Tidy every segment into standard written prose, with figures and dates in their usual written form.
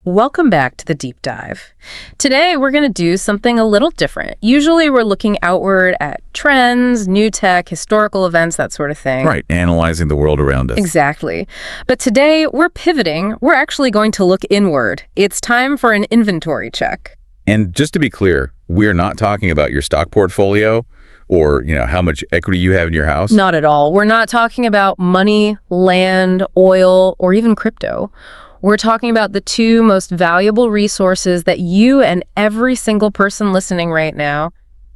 Welcome back to the Deep Dive. Today, we're going to do something a little different. Usually, we're looking outward at trends, new tech, historical events, that sort of thing. Right, analyzing the world around us. Exactly. But today, we're pivoting. We're actually going to look inward. It's time for an inventory check. And just to be clear, we're not talking about your stock portfolio or, how much equity you have in your house. Not at all. We're not talking about money, land, oil, or even crypto. We're talking about the two most valuable resources that you and every single person listening right now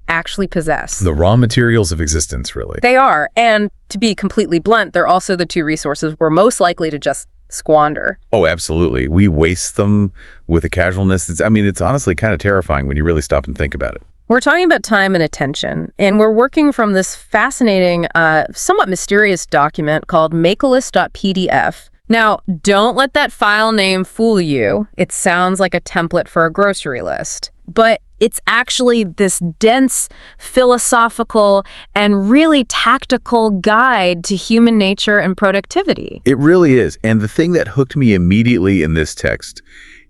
actually possess. The raw materials of existence, really. They are. And to be completely blunt, they're also the two resources we're most likely to just squander. Oh, absolutely. We waste them with a casualness. It's honestly kind of terrifying when you really stop and think about it. We're talking about time and attention, and we're working from this fascinating, somewhat mysterious document called Makelist.pdf. Now, don't let that file name fool you. It sounds like a template for a grocery list, but it's actually this dense, philosophical, and really tactical guide to human nature and productivity. It really is. And the thing that hooked me immediately in this text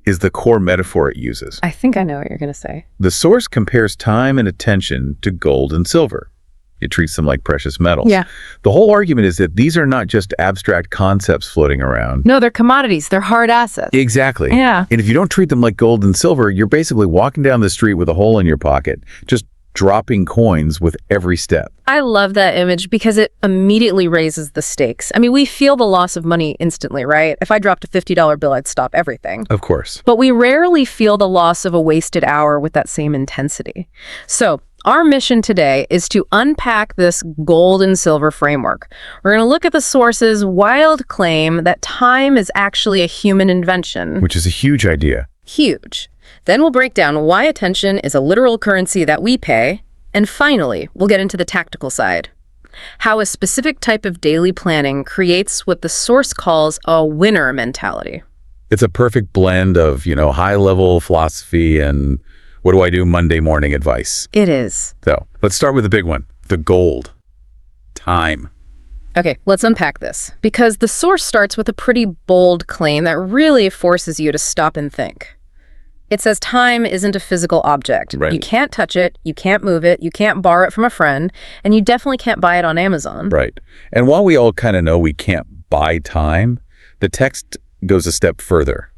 is the core metaphor it uses. I think I know what you're going to say. The source compares time and attention to gold and silver. It treats them like precious metals. Yeah. The whole argument is that these are not just abstract concepts floating around. No, they're commodities. They're hard assets. Exactly. Yeah. And if you don't treat them like gold and silver, you're basically walking down the street with a hole in your pocket, just dropping coins with every step. I love that image because it immediately raises the stakes. We feel the loss of money instantly, right? If I dropped a $50 bill, I'd stop everything. Of course. But we rarely feel the loss of a wasted hour with that same intensity. So our mission today is to unpack this gold and silver framework. We're going to look at the source's wild claim that time is actually a human invention. Which is a huge idea. Huge. Then we'll break down why attention is a literal currency that we pay. And finally, we'll get into the tactical side. How a specific type of daily planning creates what the source calls a winner mentality. It's a perfect blend of, high-level philosophy and what do I do Monday morning advice. It is. So let's start with the big one, the gold. Time. Okay, let's unpack this. Because the source starts with a pretty bold claim that really forces you to stop and think. It says time isn't a physical object. Right. You can't touch it, you can't move it, you can't borrow it from a friend, and you definitely can't buy it on Amazon. Right. And while we all kind of know we can't buy time, the text goes a step further.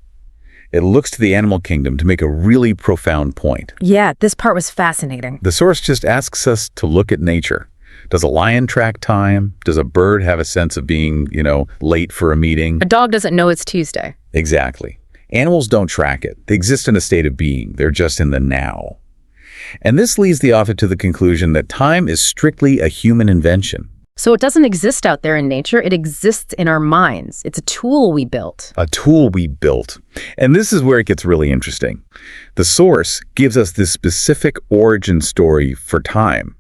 It looks to the animal kingdom to make a really profound point. Yeah, this part was fascinating. The source just asks us to look at nature. Does a lion track time? Does a bird have a sense of being, late for a meeting? A dog doesn't know it's Tuesday. Exactly. Animals don't track it. They exist in a state of being. They're just in the now. And this leads the author to the conclusion that time is strictly a human invention. So it doesn't exist out there in nature, it exists in our minds. It's a tool we built. A tool we built. And this is where it gets really interesting. The source gives us this specific origin story for time.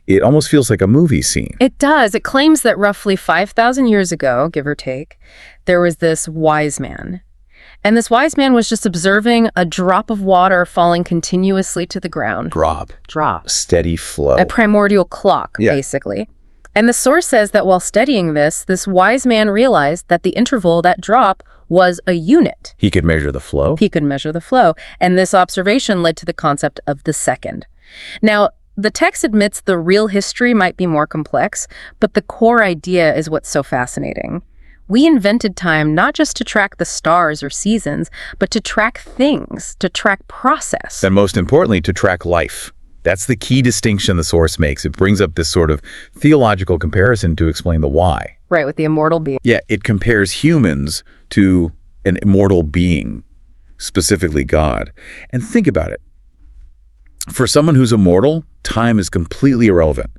It almost feels like a movie scene. It does. It claims that roughly 5,000 years ago, give or take, there was this wise man. And this wise man was just observing a drop of water falling continuously to the ground. Drop. Steady flow. A primordial clock, basically. And the source says that while studying this wise man realized that the interval, that drop, was a unit. He could measure the flow? He could measure the flow. And this observation led to the concept of the second. Now, the text admits the real history might be more complex, but the core idea is what's so fascinating. We invented time not just to track the stars or seasons, but to track things, to track process. And most importantly, to track life. That's the key distinction the source makes. It brings up this sort of theological comparison to explain the why. Right, with the immortal being. Yeah, it compares humans to an immortal being, specifically God. And think about it. For someone who's immortal, time is completely irrelevant.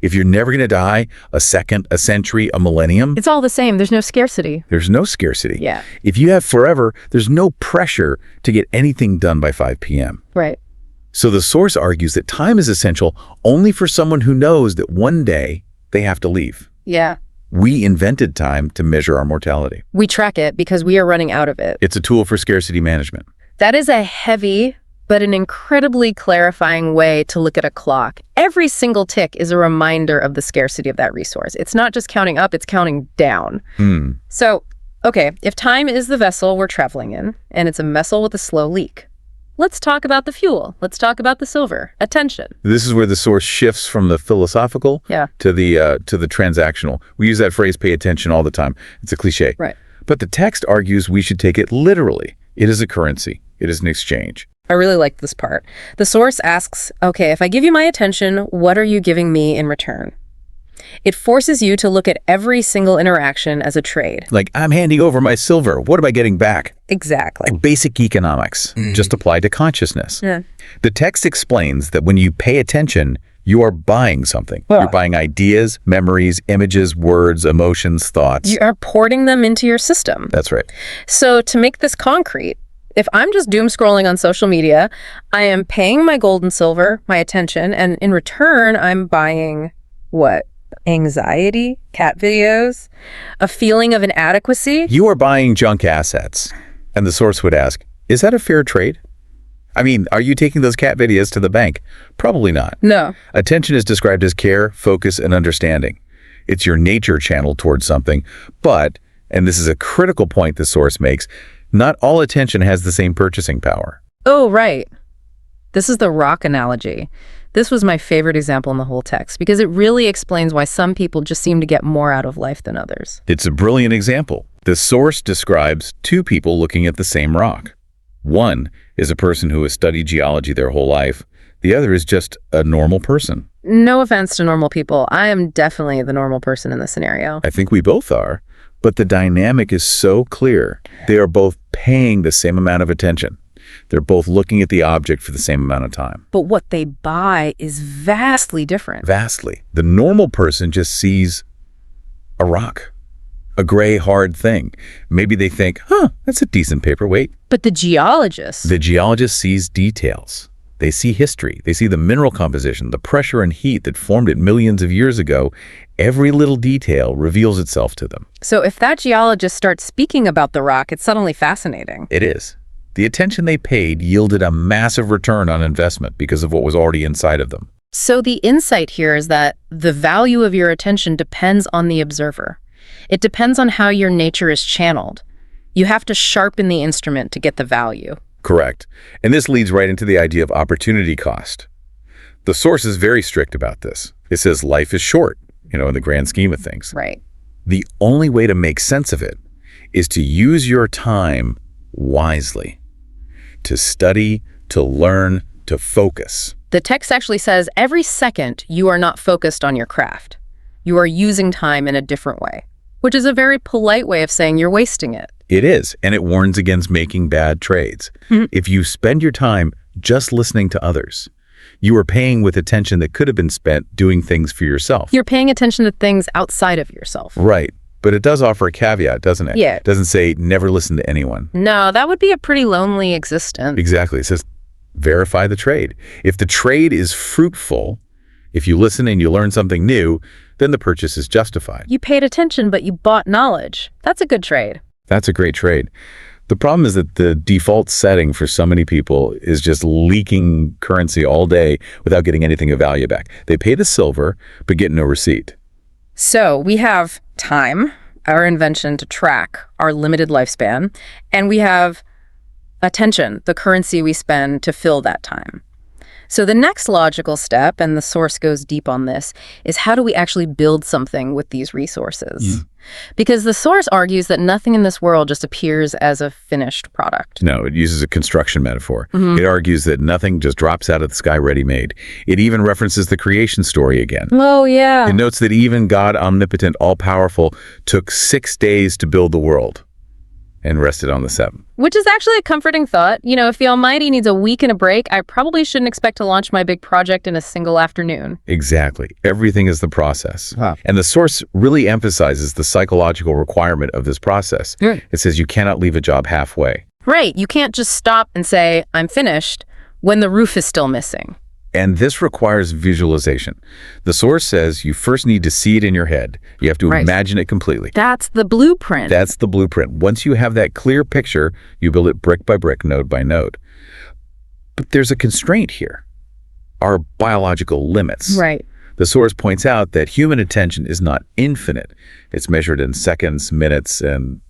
If you're never going to die, a second, a century, a millennium, it's all the same. There's no scarcity. There's no scarcity. Yeah. If you have forever, there's no pressure to get anything done by 5 p.m. Right. So the source argues that time is essential only for someone who knows that one day they have to leave. Yeah. We invented time to measure our mortality. We track it because we are running out of it. It's a tool for scarcity management. That is a heavy but an incredibly clarifying way to look at a clock. Every single tick is a reminder of the scarcity of that resource. It's not just counting up, it's counting down. So Okay, if time is the vessel we're traveling in, and it's a vessel with a slow leak, let's talk about the fuel. Let's talk about the silver. Attention. This is where the source shifts from the philosophical Yeah. to the transactional. We use that phrase, pay attention, all the time. It's a cliche. Right. But the text argues we should take it literally. It is a currency. It is an exchange. I really like this part. The source asks, okay, if I give you my attention, what are you giving me in return? It forces you to look at every single interaction as a trade. Like, I'm handing over my silver. What am I getting back? Exactly. Basic economics, just applied to consciousness. Yeah. The text explains that when you pay attention, you are buying something. Yeah. You're buying ideas, memories, images, words, emotions, thoughts. You are porting them into your system. That's right. So to make this concrete, if I'm just doom scrolling on social media, I am paying my gold and silver, my attention, and in return, I'm buying what? Anxiety, cat videos, a feeling of inadequacy. You are buying junk assets. And the source would ask, is that a fair trade? I mean, are you taking those cat videos to the bank? Probably not. No. Attention is described as care, focus, and understanding. It's your nature channeled towards something. But, and this is a critical point the source makes, not all attention has the same purchasing power. Oh, right. This is the rock analogy. This was my favorite example in the whole text because it really explains why some people just seem to get more out of life than others. It's a brilliant example. The source describes two people looking at the same rock. One is a person who has studied geology their whole life. The other is just a normal person. No offense to normal people. I am definitely the normal person in this scenario. I think we both are. But the dynamic is so clear. They are both paying the same amount of attention. They're both looking at the object for the same amount of time. But what they buy is vastly different. Vastly. The normal person just sees a rock, a gray, hard thing. Maybe they think, that's a decent paperweight. But the geologist, The geologist sees details. They see history. They see the mineral composition, the pressure and heat that formed it millions of years ago. Every little detail reveals itself to them. so if that geologist starts speaking about the rock, it's suddenly fascinating. It is. The attention they paid yielded a massive return on investment because of what was already inside of them. So the insight here is that the value of your attention depends on the observer. It depends on how your nature is channeled. You have to sharpen the instrument to get the value. Correct. And this leads right into the idea of opportunity cost. The source is very strict about this. It says life is short, in the grand scheme of things. Right. The only way to make sense of it is to use your time wisely, to study, to learn, to focus. The text actually says every second you are not focused on your craft. You are using time in a different way, which is a very polite way of saying you're wasting it. It is, and it warns against making bad trades. If you spend your time just listening to others, you are paying with attention that could have been spent doing things for yourself. You're paying attention to things outside of yourself. Right. But it does offer a caveat, doesn't it? Yeah. It doesn't say never listen to anyone. No, that would be a pretty lonely existence. Exactly. It says verify the trade. If the trade is fruitful, if you listen and you learn something new, then the purchase is justified. You paid attention, but you bought knowledge. That's a good trade. That's a great trade. The problem is that the default setting for so many people is just leaking currency all day without getting anything of value back. They pay the silver, but get no receipt. So we have time, our invention to track our limited lifespan, and we have attention, the currency we spend to fill that time. So the next logical step, and the source goes deep on this, is how do we actually build something with these resources? Because the source argues that nothing in this world just appears as a finished product. No, it uses a construction metaphor. It argues that nothing just drops out of the sky ready-made. It even references the creation story again. Oh, yeah. It notes that even God, omnipotent, all-powerful, took 6 days to build the world and rested on the 7th. Which is actually a comforting thought. If the Almighty needs a week and a break, I probably shouldn't expect to launch my big project in a single afternoon. Exactly. Everything is the process. Huh. And the source really emphasizes the psychological requirement of this process. Right. It says you cannot leave a job halfway. Right. You can't just stop and say, I'm finished, when the roof is still missing. And this requires visualization. The source says you first need to see it in your head. You have to Right. imagine it completely. That's the blueprint. That's the blueprint. Once you have that clear picture, you build it brick by brick, node by node. But there's a constraint here. Our biological limits. Right. The source points out that human attention is not infinite. It's measured in seconds, minutes, and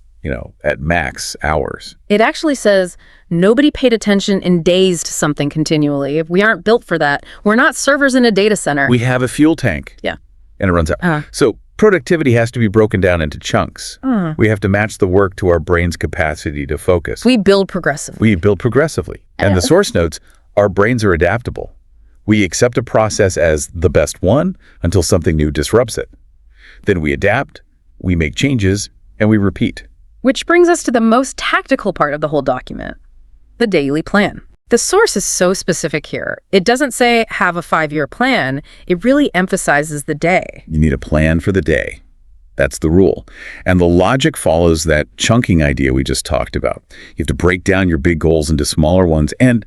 at max hours. It actually says nobody paid attention in days to something continually. If we aren't built for that, we're not servers in a data center. We have a fuel tank. Yeah. And it runs out. So productivity has to be broken down into chunks. We have to match the work to our brain's capacity to focus. We build progressively. And the source notes, our brains are adaptable. We accept a process as the best one until something new disrupts it. Then we adapt, we make changes, and we repeat. Which brings us to the most tactical part of the whole document, the daily plan. The source is so specific here. It doesn't say have a 5-year plan. It really emphasizes the day. You need a plan for the day. That's the rule. And the logic follows that chunking idea we just talked about. You have to break down your big goals into smaller ones. And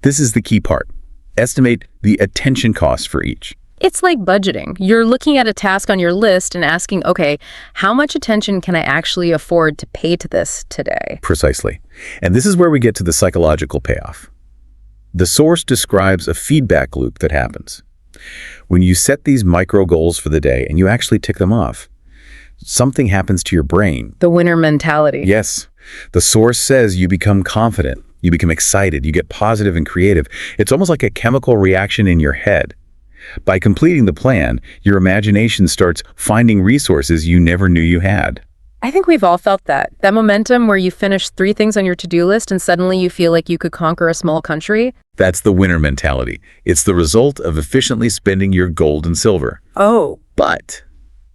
this is the key part. Estimate the attention cost for each. It's like budgeting. You're looking at a task on your list and asking, okay, how much attention can I actually afford to pay to this today? Precisely. And this is where we get to the psychological payoff. The source describes a feedback loop that happens. When you set these micro goals for the day and you actually tick them off, something happens to your brain. The winner mentality. Yes. The source says you become confident, you become excited, you get positive and creative. It's almost like a chemical reaction in your head. By completing the plan, your imagination starts finding resources you never knew you had. I think we've all felt that. That momentum where you finish 3 things on your to-do list and suddenly you feel like you could conquer a small country. That's the winner mentality. It's the result of efficiently spending your gold and silver. Oh. But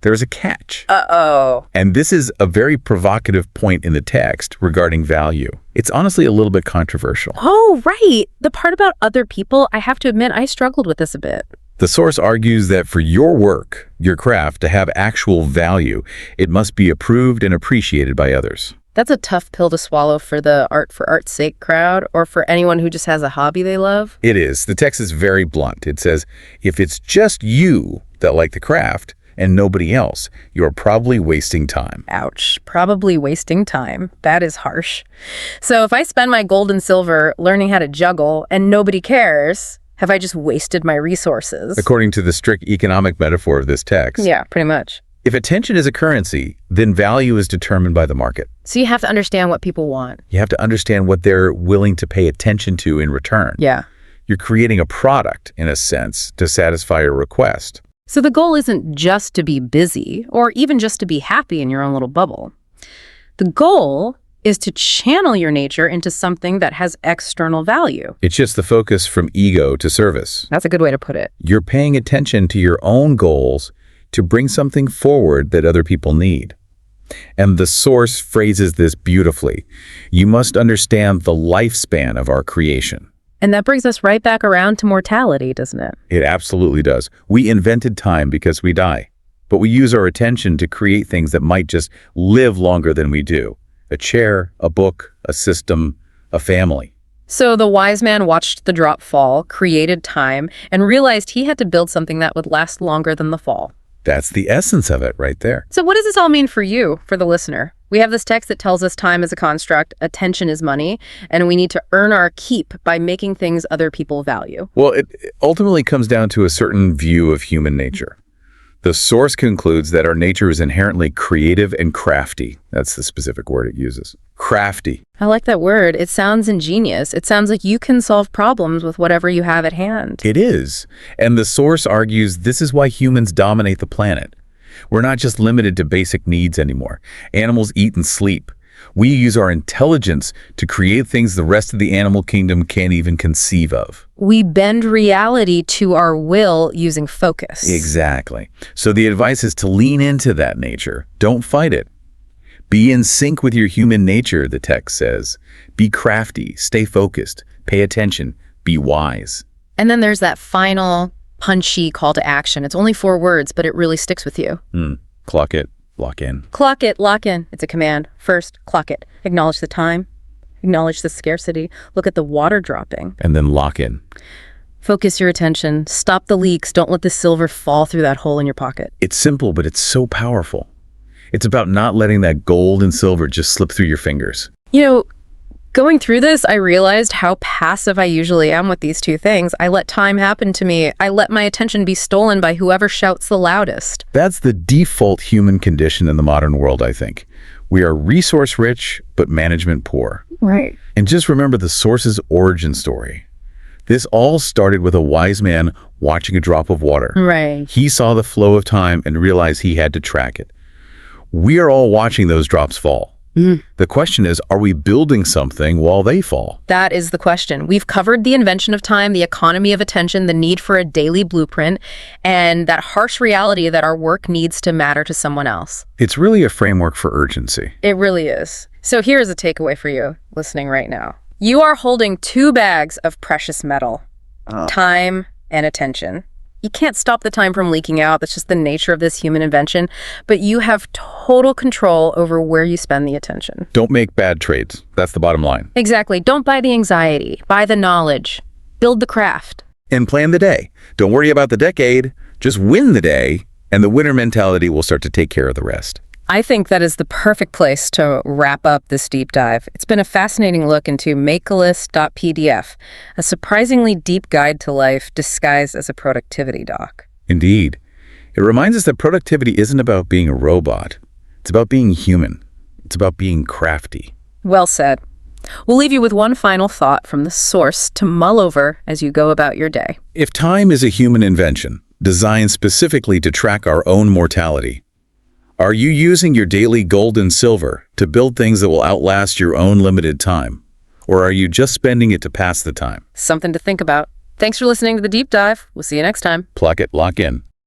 there's a catch. Uh-oh. And this is a very provocative point in the text regarding value. It's honestly a little bit controversial. Oh, right. The part about other people, I have to admit, I struggled with this a bit. The source argues that for your work, your craft, to have actual value, it must be approved and appreciated by others. That's a tough pill to swallow for the art for art's sake crowd or for anyone who just has a hobby they love. It is. The text is very blunt. It says, if it's just you that like the craft and nobody else, you're probably wasting time. Ouch. Probably wasting time. That is harsh. So if I spend my gold and silver learning how to juggle and nobody cares, have I just wasted my resources? According to the strict economic metaphor of this text. Yeah, pretty much. If attention is a currency, then value is determined by the market. So you have to understand what people want. You have to understand what they're willing to pay attention to in return. Yeah. You're creating a product, in a sense, to satisfy a request. So the goal isn't just to be busy or even just to be happy in your own little bubble. The goal is to channel your nature into something that has external value. It shifts the focus from ego to service. That's a good way to put it. You're paying attention to your own goals to bring something forward that other people need. And the source phrases this beautifully. You must understand the lifespan of our creation. And that brings us right back around to mortality, doesn't it? It absolutely does. We invented time because we die, but we use our attention to create things that might just live longer than we do. A chair, a book, a system, a family. So the wise man watched the drop fall, created time, and realized he had to build something that would last longer than the fall. That's the essence of it right there. So what does this all mean for you, for the listener? We have this text that tells us time is a construct, attention is money, and we need to earn our keep by making things other people value. Well, it ultimately comes down to a certain view of human nature. The source concludes that our nature is inherently creative and crafty. That's the specific word it uses. Crafty. I like that word. It sounds ingenious. It sounds like you can solve problems with whatever you have at hand. It is. And the source argues this is why humans dominate the planet. We're not just limited to basic needs anymore. Animals eat and sleep. We use our intelligence to create things the rest of the animal kingdom can't even conceive of. We bend reality to our will using focus. Exactly. So the advice is to lean into that nature. Don't fight it. Be in sync with your human nature, the text says. Be crafty, stay focused, pay attention, be wise. And then there's that final punchy call to action. It's only 4 words, but it really sticks with you. Clock it, lock in. Clock it, lock in. It's a command. First, clock it. Acknowledge the time. Acknowledge the scarcity. Look at the water dropping. And then lock in. Focus your attention. Stop the leaks. Don't let the silver fall through that hole in your pocket. It's simple, but it's so powerful. It's about not letting that gold and silver just slip through your fingers. You know, going through this, I realized how passive I usually am with these 2 things. I let time happen to me. I let my attention be stolen by whoever shouts the loudest. That's the default human condition in the modern world, I think. We are resource rich, but management poor. Right. And just remember the source's origin story. This all started with a wise man watching a drop of water. Right. He saw the flow of time and realized he had to track it. We are all watching those drops fall. The question is, are we building something while they fall? That is the question. We've covered the invention of time, the economy of attention, the need for a daily blueprint, and that harsh reality that our work needs to matter to someone else. It's really a framework for urgency. It really is. So here's a takeaway for you listening right now. You are holding two bags of precious metal, time and attention. You can't stop the time from leaking out. That's just the nature of this human invention. But you have total control over where you spend the attention. Don't make bad trades. That's the bottom line. Exactly. Don't buy the anxiety. Buy the knowledge. Build the craft. And plan the day. Don't worry about the decade. Just win the day, and the winner mentality will start to take care of the rest. I think that is the perfect place to wrap up this deep dive. It's been a fascinating look into Makealist.pdf, a surprisingly deep guide to life disguised as a productivity doc. Indeed. It reminds us that productivity isn't about being a robot. It's about being human. It's about being crafty. Well said. We'll leave you with one final thought from the source to mull over as you go about your day. If time is a human invention, designed specifically to track our own mortality, are you using your daily gold and silver to build things that will outlast your own limited time? Or are you just spending it to pass the time? Something to think about. Thanks for listening to The Deep Dive. We'll see you next time. Pluck it, lock in.